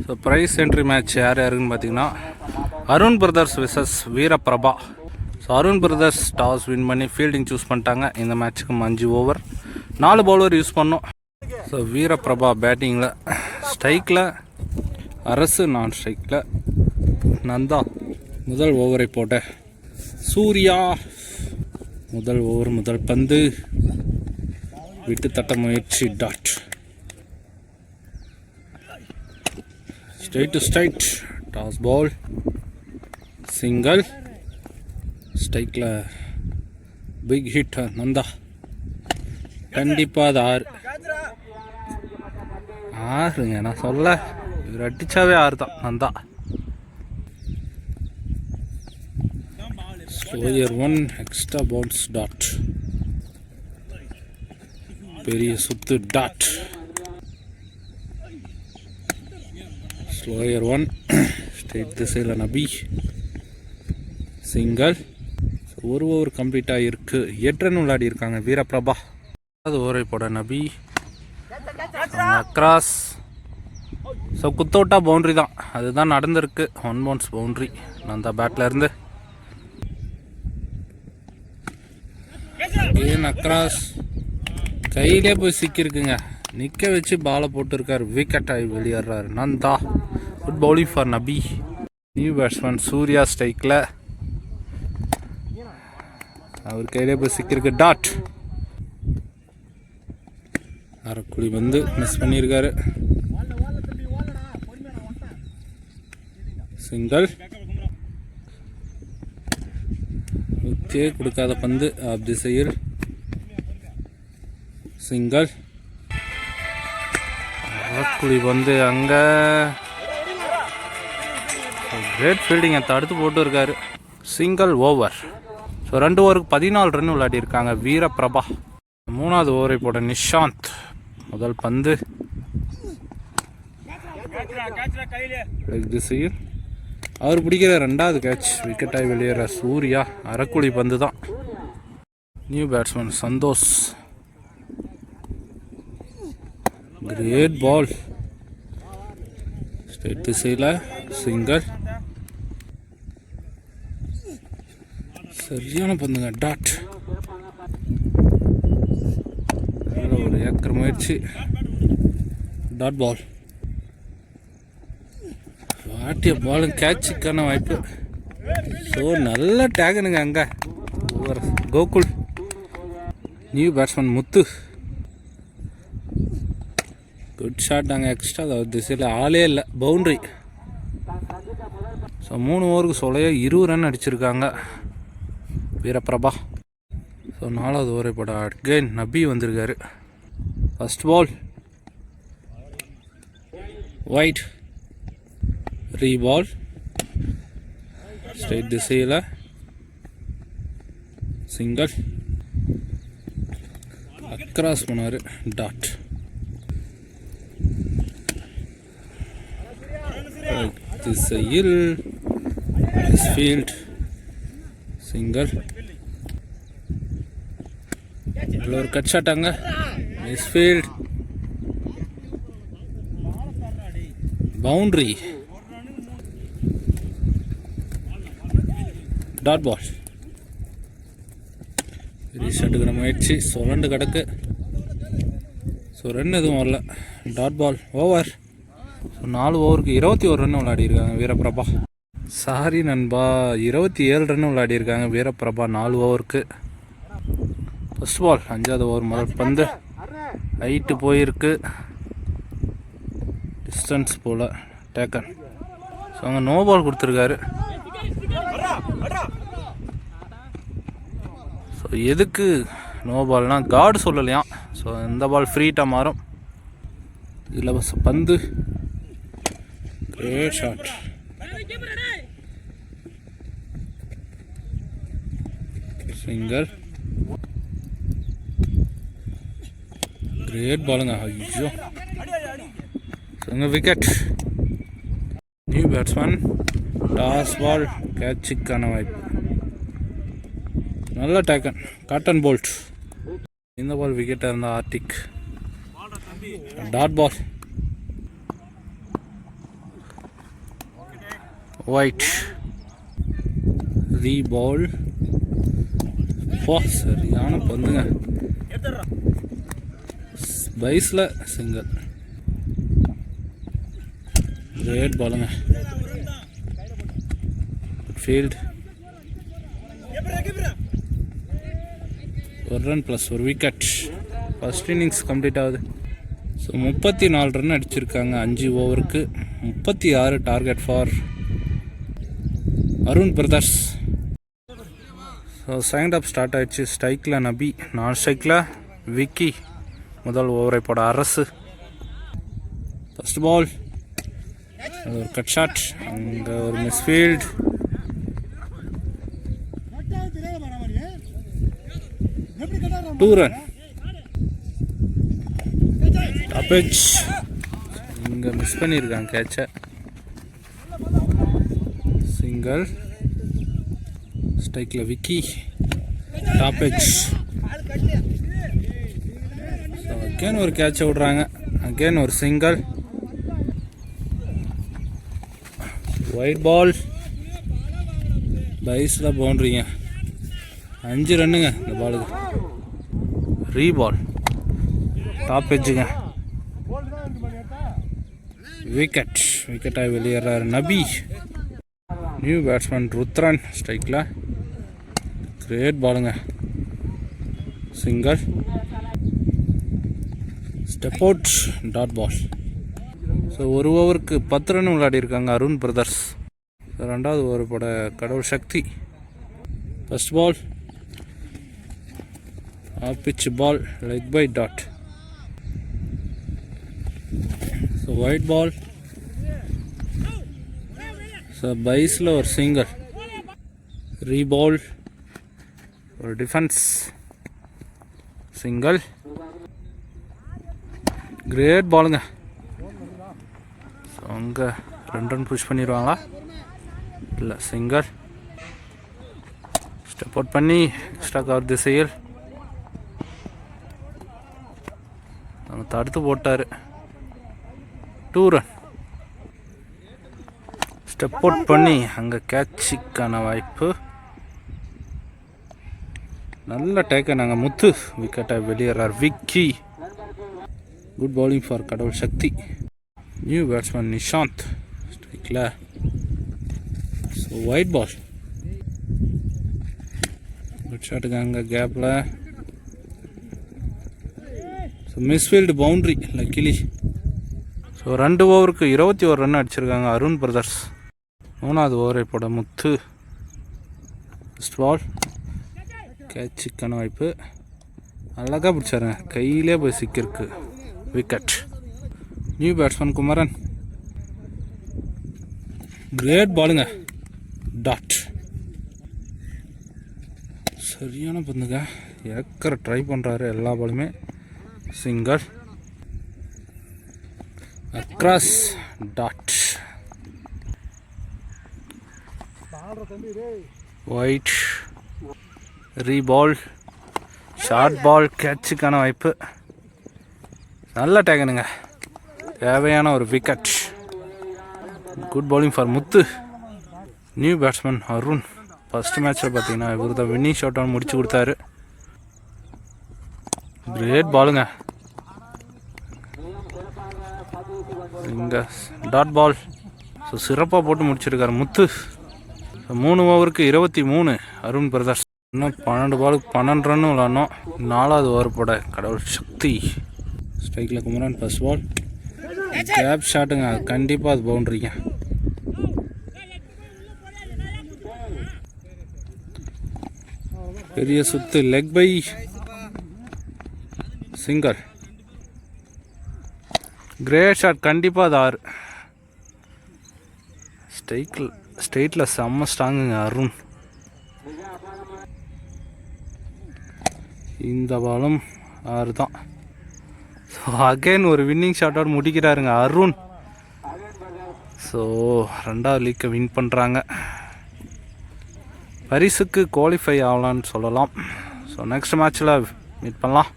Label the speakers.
Speaker 1: So price entry match யார் யாருன்னு பார்த்தீங்கன்னா Arun brothers versus Veeraprabha. So Arun brothers toss win பண்ணி ஃபீல்டிங் சூஸ் பண்ணிட்டாங்க. இந்த மேட்ச்சுக்கு 5 ஓவர் 4 பவுலர் யூஸ் பண்ணோம். ஸோ வீரபிரபா பேட்டிங்கில், ஸ்ட்ரைக்கில் அரசு, நான் ஸ்ட்ரைக்கில் நந்தா. முதல் ஓவரை போட்ட சூர்யா. முதல் ஓவர் முதல் பந்து விட்டு தட்ட முயற்சி. Dot. Straight to straight. Toss ball. Single. ஸ்ட்ரைக்கில் பிக் ஹிட் நந்தா. கண்டிப்பாக அது ஆறுங்க. நான் சொல்ல இவர் அடித்தாவே 6 தான். Nanda. Slower 1 extra bounce. Dot. பெரிய சுத்து. டாட். ஸ்லோயர் 1 ஸ்ட்ரெயிட் திசையில் நபி. சிங்கிள். ஒரு ஓவர் கம்ப்ளீட்டாக இருக்கு. 8 ரன் விளையாடி இருக்காங்க வீரபிரபா. அது ஓவரை போட நபி. அக்ராஸ். ஸோ குத்தோட்டா பவுண்ட்ரி தான், அதுதான் நடந்திருக்கு. 1 பவுன்ஸ் பவுண்ட்ரி நந்தா பேட்டில் இருந்து. ஏன் அக்ராஸ் கையிலே போய் சிக்கிருக்குங்க. நிற்க வச்சு பாலை போட்டுருக்காரு. விக்கெட் ஆகி வெளியேறாரு நந்தா. குட் பவுலிங் ஃபார் நபி. நியூ பேட்ஸ்மேன் சூர்யா ஸ்ட்ரைக்கில். அவர் கையிலே போய் சிக்கிருக்கு. டாட். அரைக்குழி வந்து மிஸ் பண்ணியிருக்காரு. சிங்கிள். முத்தியே கொடுக்காத பந்து ஆப் திசையில். சிங்கிள். அரைக்குழி வந்து அங்கே கிரேட் ஃபீல்டிங்கை தடுத்து போட்டு இருக்காரு. Single over. ஸோ 2 ஓவருக்கு 14 ரன் விளையாடி இருக்காங்க வீரபிரபா. 3வது ஓவரை போட நிஷாந்த். முதல் பந்து திசையில். அவர் பிடிக்கிற 2வது கேட்ச். விக்கெட்டாகி வெளியேற சூர்யா. அரைக்குழி பந்து தான். New batsman Santosh. Great ball. Straight திசையில். சிங்கிள். சரியான பந்துங்க. டாட். ஒரு ஏக்கர் முயற்சி. Dot ball. வாட்டிய பாலும் கேட்சுக்கான வாய்ப்பு. ஸோ நல்ல டேகனுங்க அங்கே. Gokul. New batsman Muthu. Good shot. அங்கே எக்ஸ்ட்ரா திசையில் ஆளே இல்லை. பவுண்ட்ரி. ஸோ 3 ஓவருக்கு சொல்லைய 20 ரன் அடிச்சிருக்காங்க வீரபிரபா. ஸோ 4வது ஓவரை போட அகெயின் நபி வந்திருக்காரு. First ball wide. Reball. Straight திசையில். சிங்கிள். அக்ராஸ் போனார். டாட். திசையில் ஃபீல்ட். சிங்கிள். ஒரு கட் ஷாட்டாங்க. மிஸ்ஃபீல்ட். பவுண்ட்ரி. Dot ball. ரீஷாட் எடுக்கிற முயற்சி. சுரண்டு கிடக்கு. ஸோ ரன் எதுவும் வரல. Dot ball. ஓவர். ஸோ 4 ஓவருக்கு 21 ரன் விளையாடி இருக்காங்க வீரபிரபா. சாரி நண்பா, 27 ரன் விளையாடி இருக்காங்க வீரபிரபா 4 ஓவருக்கு. ஃபர்ஸ்ட் பால் 5வது ஓவர் முதல் பந்து. ஹைட்டு போயிருக்கு. டிஸ்டன்ஸ் போல் டேக்கன். ஸோ அங்கே நோ பால் கொடுத்துருக்காரு. ஸோ எதுக்கு நோ பால்னால் கார்டு சொல்லலையாம். ஸோ இந்த பால் ஃப்ரீட்டாக மாறும். இலவச பந்து. Great shot. சிங்கிள். கிரேட் பாலுங்க. ஐயோ. Wicket. New batsman. Toss ball. கேட்சுக்கான வாய்ப்பு. நல்ல டேக்கன். Caught and bowled. இந்த பால் விக்கெட்டாக இருந்தால் ஆர்டிக். Dot ball. Wide reball. சரியான பந்துங்க. பைஸில் சிங்கிள். கிரேட் பாலுங்க. ஃபீல்டு. ஒரு ரன் ப்ளஸ் ஒரு விக்கெட். ஃபர்ஸ்ட் இன்னிங்ஸ் கம்ப்ளீட் ஆகுது. ஸோ 34 ரன் அடிச்சிருக்காங்க 5 ஓவருக்கு. 36 target for Arun brothers. So second half start ஆகிடுச்சு. ஸ்ட்ரைக்கில் நபி, நான் ஸ்ட்ரைக்கில் விக்கி. முதல் ஓவரை போட அரசு. ஃபர்ஸ்ட் பால் ஒரு கட் ஷாட், அங்கே ஒரு மிஸ்ஃபீல்ட். Two run. டாப்பேஜ் இங்கே மிஸ் பண்ணியிருக்காங்க கேட்சை. சிங்கிள். ஸ்ட்ரைக்கில் விக்கி. டாப்பேஜ். ஸோ அகேன் ஒரு கேட்சை விட்றாங்க. அகேன் ஒரு சிங்கிள். White ball. பைஸில் பவுண்ட்ரிங்க. 5 ரன்னுங்க இந்த பாலுக்கு. ரீ பால். டாப் எட்ஜுங்க. விக்கெட். விக்கெட்டாக வெளியேறாரு நபி. நியூ பேட்ஸ்மேன் ருத்ரன் ஸ்ட்ரைக்கில். கிரேட் பாலுங்க. Single. Step out. Dot ball. So ஒரு ஓவருக்கு 10 ரன் விளையாடி இருக்காங்க அருண் பிரதர்ஸ். ஸோ ரெண்டாவது ஓவர் போட Kadavul Sakthi. First ball off pitch ball, leg bye dot. So wide ball. So பைஸில் ஒரு சிங்கிள். Reball. ஒரு டிஃபென்ஸ். சிங்கிள். கிரேட் பாலுங்க. ஸோ அங்கே 2 ரன் புஷ் பண்ணிடுவாங்களா? இல்லை, சிங்கிள். ஸ்டெப் அவுட் பண்ணி எக்ஸ்ட்ரா கவர் திசையில் நம்ம தடுத்து போட்டார். 2 ரன். ஸ்டெப் அவுட் பண்ணி அங்கே கேட்சுக்கான வாய்ப்பு. நல்ல டேக்கன் நாங்கள் முத்து. விக்கெட்டை வெளியேறார் விக்கி. குட் பவுலிங் ஃபார் கடவுள் சக்தி. நியூ பேட்ஸ்மேன் நிஷாந்த் ஸ்ட்ரைக்கில். ஸோ ஒயிட் பால். குட் ஷாட்டுங்க அங்கே கேப்பில். So misfield boundary luckily. So 2 ஓவருக்கு 21 ரன் அடிச்சிருக்காங்க அருண் பிரதர்ஸ். 3வது ஓவரை போட முத்து. First ball. கேட்சுக்கான வாய்ப்பு. அழகாக பிடிச்சாருங்க, கையிலே போய் சிக்கிருக்கு. Wicket. New batsman Kumaran. Great பாலுங்க. டாட். சரியான பந்துங்க. ஏக்கரை ட்ரை பண்ணுறாரு எல்லா பாலுமே. Single. Across. Dot. Wide. Reball. Short ball. கேட்சுக்கான வாய்ப்பு. நல்ல டேக்கனுங்க. தேவையான ஒரு wicket. Good bowling for Muthu. New batsman Arun. First மேட்ச்சில் பார்த்தீங்கன்னா இவர் தான் வின்னிங் ஷாட் ஆன் முடிச்சு கொடுத்தாரு. கிரேட் பாலுங்க. இங்கே டாட் பால். ஸோ சிறப்பாக போட்டு முடிச்சிருக்காரு முத்து. 3 ஓவருக்கு 23 அருண் பிரதர்ஸ். இன்னும் 12 பாலுக்கு 12 ரன்னு விளாட்ணும். 4வது ஓவர் போட கடவுள் சக்தி. ஸ்ட்ரைக்கில் குமரன். First ball. கேப் ஷாட்டுங்க. கண்டிப்பாக அது பவுண்ட்ரிங்க. பெரிய சுத்து. Leg bye. Single. Great shot. கண்டிப்பாக அது 6. ஸ்ட்ரெயிட்டில் செம்ம ஸ்ட்ராங்குங்க அருண். இந்த பாலும் 6 தான். ஸோ அகெயின் ஒரு வின்னிங் ஷாட் அவுட் முடிக்கிறாருங்க அருண். ஸோ 2வது லீக்கை வின் பண்ணுறாங்க. பரிசுக்கு குவாலிஃபை ஆகலான்னு சொல்லலாம். ஸோ நெக்ஸ்ட் மேட்ச்சில் மீட் பண்ணலாம்.